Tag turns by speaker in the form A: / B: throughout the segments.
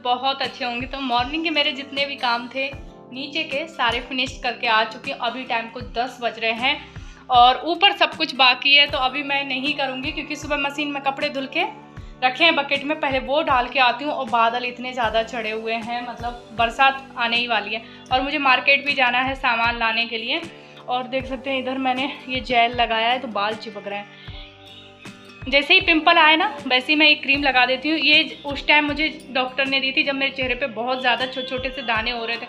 A: बहुत अच्छे होंगे। तो मॉर्निंग के मेरे जितने भी काम थे नीचे के सारे फिनिश करके आ चुकी हूँ। अभी टाइम को 10 बज रहे हैं और ऊपर सब कुछ बाकी है, तो अभी मैं नहीं करूँगी क्योंकि सुबह मशीन में कपड़े धुल के रखे हैं बकेट में, पहले वो डाल के आती हूँ। और बादल इतने ज़्यादा चढ़े हुए हैं, मतलब बरसात आने ही वाली है और मुझे मार्केट भी जाना है सामान लाने के लिए। और देख सकते हैं इधर मैंने ये जेल लगाया है तो बाल चिपक रहे हैं। जैसे ही पिंपल आए ना वैसे ही मैं एक क्रीम लगा देती हूँ। ये उस टाइम मुझे डॉक्टर ने दी थी जब मेरे चेहरे पे बहुत ज़्यादा छोटे छोटे से दाने हो रहे थे।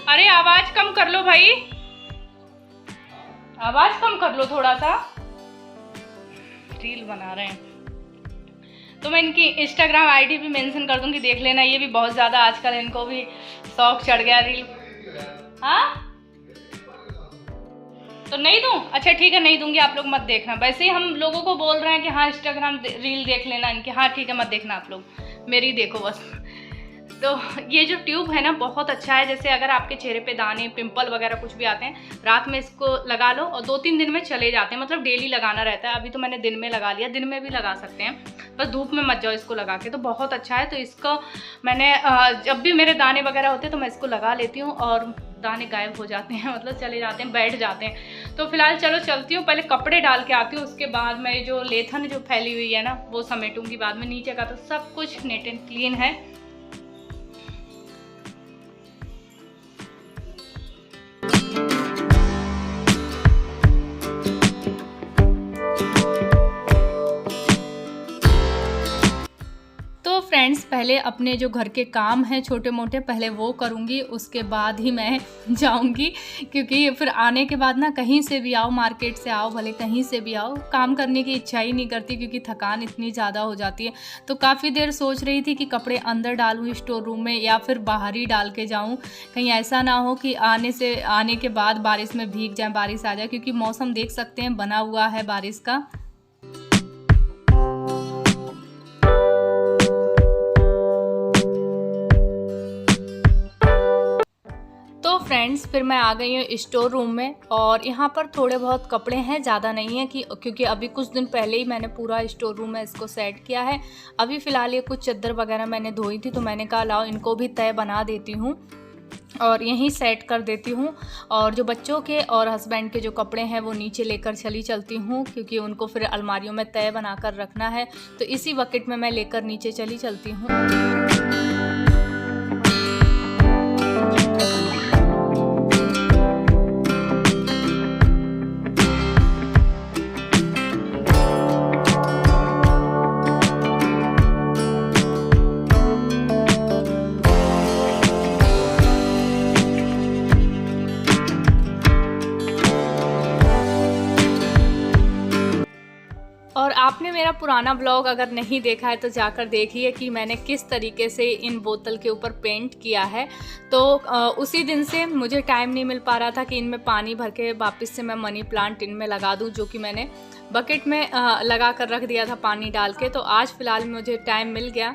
A: अरे आवाज़ कम कर लो भाई, आवाज़ कम कर लो थोड़ा सा, रील बना रहे हैं। तो मैं इनकी इंस्टाग्राम आईडी भी मेंशन कर दूंगी, देख लेना। ये भी बहुत ज़्यादा आजकल इनको भी शौक चढ़ गया रील। हाँ तो नहीं दूँ? अच्छा ठीक है, नहीं दूंगी, आप लोग मत देखना। वैसे ही हम लोगों को बोल रहे हैं कि हाँ इंस्टाग्राम रील देख लेना इनके। हाँ ठीक है, मत देखना आप लोग, मेरी देखो बस। तो ये जो ट्यूब है ना बहुत अच्छा है। जैसे अगर आपके चेहरे पे दाने पिंपल वगैरह कुछ भी आते हैं, रात में इसको लगा लो और 2-3 दिन में चले जाते हैं। मतलब डेली लगाना रहता है। अभी तो मैंने दिन में लगा लिया, दिन में भी लगा सकते हैं, बस धूप में मत जाओ इसको लगा के। तो बहुत अच्छा है। तो इसको मैंने जब भी मेरे दाने वगैरह होते हैं तो मैं इसको लगा लेती हूँ और दाने गायब हो जाते हैं, मतलब चले जाते हैं, बैठ जाते हैं। तो फिलहाल चलो चलती हूँ, पहले कपड़े डाल के आती हूँ, उसके बाद मैं जो लेथन जो फैली हुई है ना वो समेटूंगी बाद में। नीचे का तो सब कुछ नीट एंड क्लीन है। फ्रेंड्स पहले अपने जो घर के काम हैं छोटे मोटे पहले वो करूँगी, उसके बाद ही मैं जाऊँगी। क्योंकि फिर आने के बाद ना कहीं से भी आओ, मार्केट से आओ, भले कहीं से भी आओ, काम करने की इच्छा ही नहीं करती क्योंकि थकान इतनी ज़्यादा हो जाती है। तो काफ़ी देर सोच रही थी कि कपड़े अंदर डालूँ स्टोर रूम में या फिर बाहर ही डाल के जाऊँ, कहीं ऐसा ना हो कि आने के बाद बारिश में भीग जाए, बारिश आ जाए। क्योंकि मौसम देख सकते हैं बना हुआ है बारिश का। फ्रेंड्स फिर मैं आ गई हूँ स्टोर रूम में और यहाँ पर थोड़े बहुत कपड़े हैं, ज़्यादा नहीं है क्योंकि अभी कुछ दिन पहले ही मैंने पूरा स्टोर रूम में इसको सेट किया है। अभी फ़िलहाल ये कुछ चादर वगैरह मैंने धोई थी तो मैंने कहा लाओ इनको भी तय बना देती हूँ और यहीं सेट कर देती हूँ। और जो बच्चों के और हस्बैंड के जो कपड़े हैं वो नीचे लेकर चलती हूँ क्योंकि उनको फिर अलमारियों में तय बनाकर रखना है। तो इसी बकेट में मैं लेकर नीचे चलती हूँ। और आपने मेरा पुराना ब्लॉग अगर नहीं देखा है तो जाकर देखिए कि मैंने किस तरीके से इन बोतल के ऊपर पेंट किया है। तो उसी दिन से मुझे टाइम नहीं मिल पा रहा था कि इनमें पानी भर के वापस से मैं मनी प्लांट इनमें लगा दूं, जो कि मैंने बकेट में लगा कर रख दिया था पानी डाल के। तो आज फ़िलहाल मुझे टाइम मिल गया।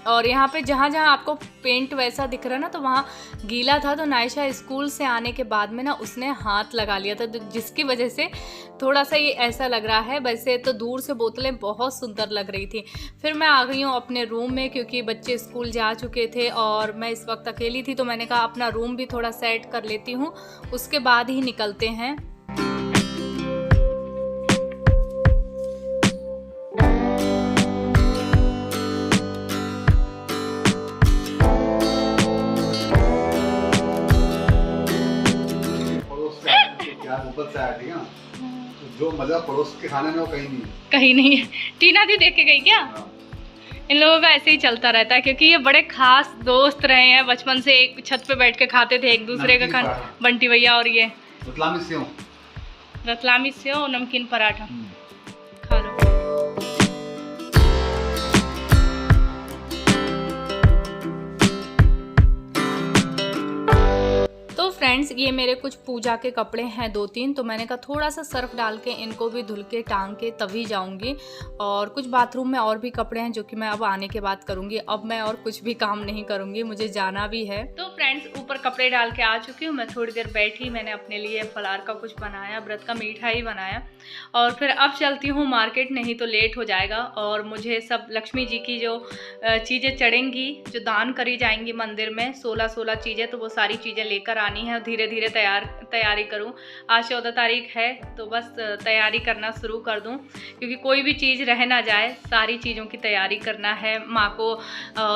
A: और यहाँ पे जहाँ जहाँ आपको पेंट वैसा दिख रहा है ना तो वहाँ गीला था। तो नायशा स्कूल से आने के बाद में ना उसने हाथ लगा लिया था, तो जिसकी वजह से थोड़ा सा ये ऐसा लग रहा है। वैसे तो दूर से बोतलें बहुत सुंदर लग रही थी। फिर मैं आ गई हूँ अपने रूम में क्योंकि बच्चे स्कूल जा चुके थे और मैं इस वक्त अकेली थी। तो मैंने कहा अपना रूम भी थोड़ा सेट कर लेती हूँ, उसके बाद ही निकलते हैं।
B: ऊपर से आया ठीक है ना, तो जो मजा पड़ोस के खाने में वो कहीं नहीं है।
A: टीना दी देख के गई क्या? इन लोगों का ऐसे ही चलता रहता है क्योंकि ये बड़े खास दोस्त रहे हैं बचपन से। एक छत पे बैठ के खाते थे एक दूसरे का खाना, बंटी भैया और ये रतलामी सेव नमकीन पराठा। खा लो। फ्रेंड्स ये मेरे कुछ पूजा के कपड़े हैं 2-3, तो मैंने कहा थोड़ा सा सर्फ डाल के इनको भी धुल के टांग के तभी जाऊंगी। और कुछ बाथरूम में और भी कपड़े हैं जो कि मैं अब आने के बाद करूंगी। अब मैं और कुछ भी काम नहीं करूंगी, मुझे जाना भी है। तो फ्रेंड्स फ्रेंड्स ऊपर कपड़े डाल के आ चुकी हूँ। मैं थोड़ी देर बैठी, मैंने अपने लिए फलार का कुछ बनाया, व्रत का मीठा ही बनाया और फिर अब चलती हूँ मार्केट, नहीं तो लेट हो जाएगा। और मुझे सब लक्ष्मी जी की जो चीज़ें चढ़ेंगी, जो दान करी जाएंगी मंदिर में, 16 चीज़ें, तो वो सारी चीज़ें लेकर आनी है। धीरे धीरे तैयारी करूँ। आज 14 तारीख है तो बस तैयारी करना शुरू कर दूँ, क्योंकि कोई भी चीज़ रह ना जाए, सारी चीज़ों की तैयारी करना है। माँ को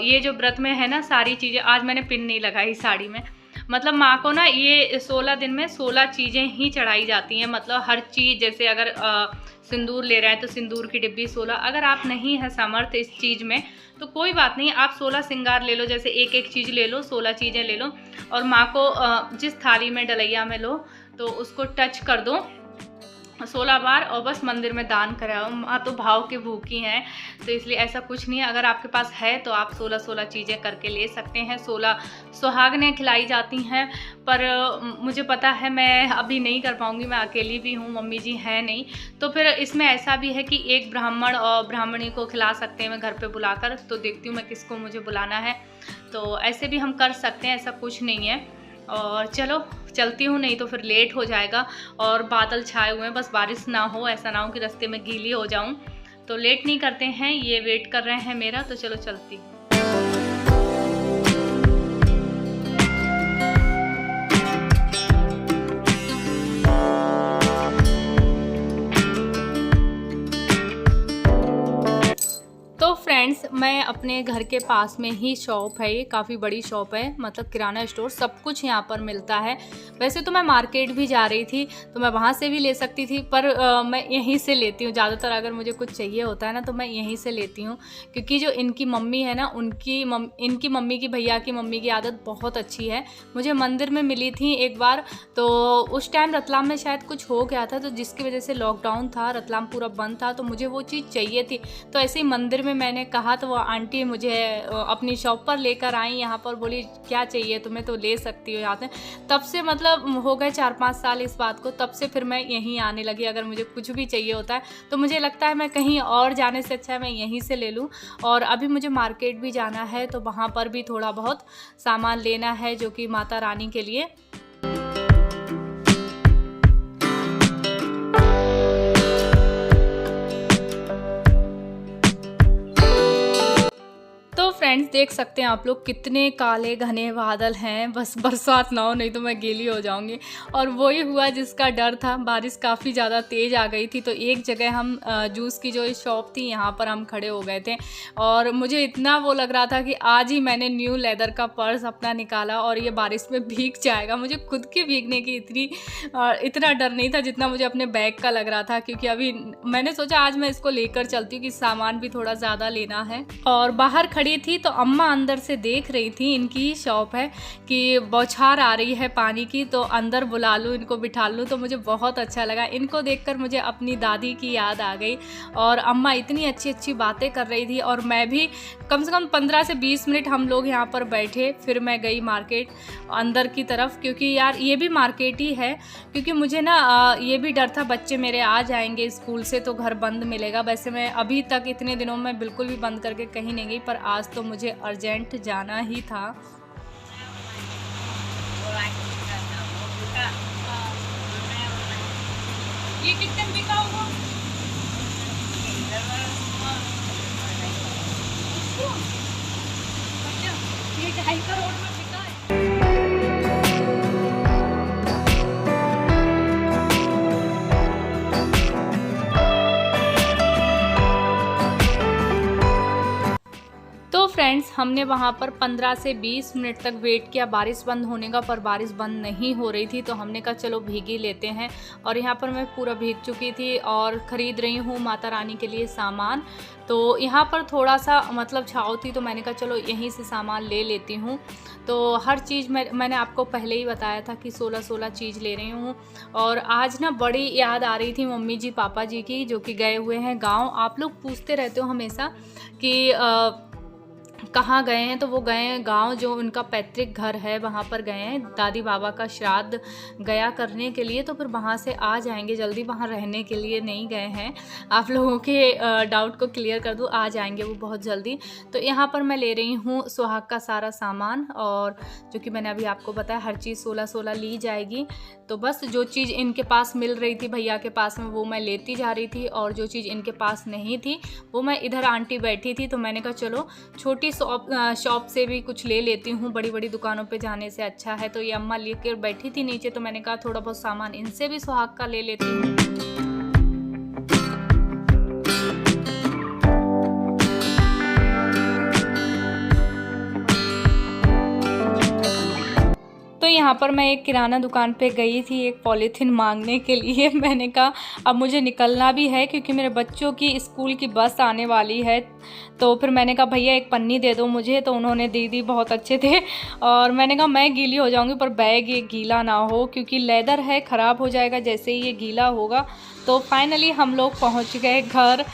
A: ये जो व्रत में है ना, सारी चीज़ें, आज मैंने पिन नहीं लगाई साड़ी में, मतलब माँ को ना ये 16 दिन में 16 चीज़ें ही चढ़ाई जाती हैं। मतलब हर चीज़, जैसे अगर सिंदूर ले रहे हैं तो सिंदूर की डिब्बी 16, अगर आप नहीं है समर्थ इस चीज़ में तो कोई बात नहीं, आप 16 श्रृंगार ले लो, जैसे एक एक चीज़ ले लो, 16 चीज़ें ले लो और माँ को जिस थाली में डलैया में लो तो उसको टच कर दो 16 बार और बस मंदिर में दान कराओ। माँ तो भाव की भूखी हैं, तो इसलिए ऐसा कुछ नहीं है। अगर आपके पास है तो आप 16 चीज़ें करके ले सकते हैं। 16 सुहागनें खिलाई जाती हैं, पर मुझे पता है मैं अभी नहीं कर पाऊँगी, मैं अकेली भी हूँ, मम्मी जी हैं नहीं। तो फिर इसमें ऐसा भी है कि एक ब्राह्मण और ब्राह्मणी को खिला सकते हैं मैं घर पे बुलाकर, तो देखती हूँ मैं किसको मुझे बुलाना है। तो ऐसे भी हम कर सकते हैं, ऐसा कुछ नहीं है। और चलो चलती हूँ, नहीं तो फिर लेट हो जाएगा। और बादल छाए हुए हैं, बस बारिश ना हो, ऐसा ना हो कि रास्ते में गीली हो जाऊँ। तो लेट नहीं करते हैं, ये वेट कर रहे हैं मेरा, तो चलो चलती हूँ। तो फ्रेंड्स, मैं अपने घर के पास में ही शॉप है, ये काफ़ी बड़ी शॉप है, मतलब किराना स्टोर, सब कुछ यहाँ पर मिलता है। वैसे तो मैं मार्केट भी जा रही थी तो मैं वहाँ से भी ले सकती थी, पर मैं यहीं से लेती हूँ ज़्यादातर। अगर मुझे कुछ चाहिए होता है ना तो मैं यहीं से लेती हूँ, क्योंकि जो इनकी मम्मी है ना, इनकी मम्मी की, भैया की मम्मी की आदत बहुत अच्छी है। मुझे मंदिर में मिली थी एक बार, तो उस टाइम रतलाम में शायद कुछ हो गया था, तो जिसकी वजह से लॉकडाउन था, रतलाम पूरा बंद था, तो मुझे वो चीज़ चाहिए थी। तो ऐसे ही मंदिर में मैंने कहा तो वो आंटी मुझे अपनी शॉप पर लेकर आई यहाँ पर, बोली क्या चाहिए तुम्हें तो ले सकती हो यहाँ से। तब से मतलब हो गए 4-5 साल इस बात को, तब से फिर मैं यहीं आने लगी। अगर मुझे कुछ भी चाहिए होता है तो मुझे लगता है मैं कहीं और जाने से अच्छा है मैं यहीं से ले लूँ। और अभी मुझे मार्केट भी जाना है, तो वहाँ पर भी थोड़ा बहुत सामान लेना है, जो कि माता रानी के लिए। फ्रेंड्स, देख सकते हैं आप लोग कितने काले घने बादल हैं, बस बरसात ना हो, नहीं तो मैं गीली हो जाऊंगी। और वही हुआ जिसका डर था, बारिश काफ़ी ज़्यादा तेज़ आ गई थी। तो एक जगह हम जूस की जो शॉप थी यहाँ पर हम खड़े हो गए थे, और मुझे इतना वो लग रहा था कि आज ही मैंने न्यू लेदर का पर्स अपना निकाला और ये बारिश में भीग जाएगा। मुझे खुद के भीगने की इतना डर नहीं था जितना मुझे अपने बैग का लग रहा था, क्योंकि अभी मैंने सोचा आज मैं इसको लेकर चलती हूँ कि सामान भी थोड़ा ज़्यादा लेना है। और बाहर खड़ी थी तो अम्मा अंदर से देख रही थी, इनकी शॉप है, कि बौछार आ रही है पानी की, तो अंदर बुला लूँ, इनको बिठा लूँ। तो मुझे बहुत अच्छा लगा, इनको देखकर मुझे अपनी दादी की याद आ गई। और अम्मा इतनी अच्छी अच्छी बातें कर रही थी, और मैं भी कम से कम 15 से 20 मिनट हम लोग यहाँ पर बैठे। फिर मैं गई मार्केट अंदर की तरफ, क्योंकि यार ये भी मार्केट ही है, क्योंकि मुझे ना ये भी डर था बच्चे मेरे आ जाएंगे स्कूल से तो घर बंद मिलेगा। वैसे मैं अभी तक इतने दिनों में बिल्कुल भी बंद करके कहीं नहीं गई, पर आज तो मुझे अर्जेंट जाना ही था। ये कितने में बिका होगा? ये 2.5 करोड़ में बिका है। फ्रेंड्स, हमने वहाँ पर 15 से 20 मिनट तक वेट किया बारिश बंद होने का, पर बारिश बंद नहीं हो रही थी। तो हमने कहा चलो भीगी लेते हैं। और यहाँ पर मैं पूरा भीग चुकी थी और ख़रीद रही हूँ माता रानी के लिए सामान। तो यहाँ पर थोड़ा सा मतलब छाँव थी, तो मैंने कहा चलो यहीं से सामान ले लेती हूँ। तो हर चीज़ मैंने आपको पहले ही बताया था कि 16 चीज़ ले रही हूँ। और आज ना बड़ी याद आ रही थी मम्मी जी पापा जी की, जो कि गए हुए हैं गाँव। आप लोग पूछते रहते हो हमेशा कि कहाँ गए हैं, तो वो गए हैं गांव, जो उनका पैतृक घर है वहाँ पर गए हैं दादी बाबा का श्राद्ध गया करने के लिए। तो फिर वहाँ से आ जाएंगे जल्दी, वहाँ रहने के लिए नहीं गए हैं। आप लोगों के डाउट को क्लियर कर दूँ, आ जाएंगे वो बहुत जल्दी। तो यहाँ पर मैं ले रही हूँ सुहाग का सारा सामान, और जो कि मैंने अभी आपको बताया हर चीज़ 16-16 ली जाएगी। तो बस जो चीज़ इनके पास मिल रही थी भैया के पास में, वो मैं लेती जा रही थी, और जो चीज़ इनके पास नहीं थी वो मैं इधर, आंटी बैठी थी तो मैंने कहा चलो छोटी शॉप से भी कुछ ले लेती हूँ, बड़ी बड़ी दुकानों पे जाने से अच्छा है। तो ये अम्मा लेकर बैठी थी नीचे, तो मैंने कहा थोड़ा बहुत सामान इनसे भी सुहाग का ले लेती हूँ। तो यहाँ पर मैं एक किराना दुकान पे गई थी एक पॉलीथीन मांगने के लिए। मैंने कहा अब मुझे निकलना भी है क्योंकि मेरे बच्चों की स्कूल की बस आने वाली है। तो फिर मैंने कहा भैया एक पन्नी दे दो मुझे, तो उन्होंने दे दी, बहुत अच्छे थे। और मैंने कहा मैं गीली हो जाऊंगी पर बैग ये गीला ना हो, क्योंकि लेदर है, ख़राब हो जाएगा जैसे ही ये गीला होगा। तो फाइनली हम लोग पहुँच गए घर।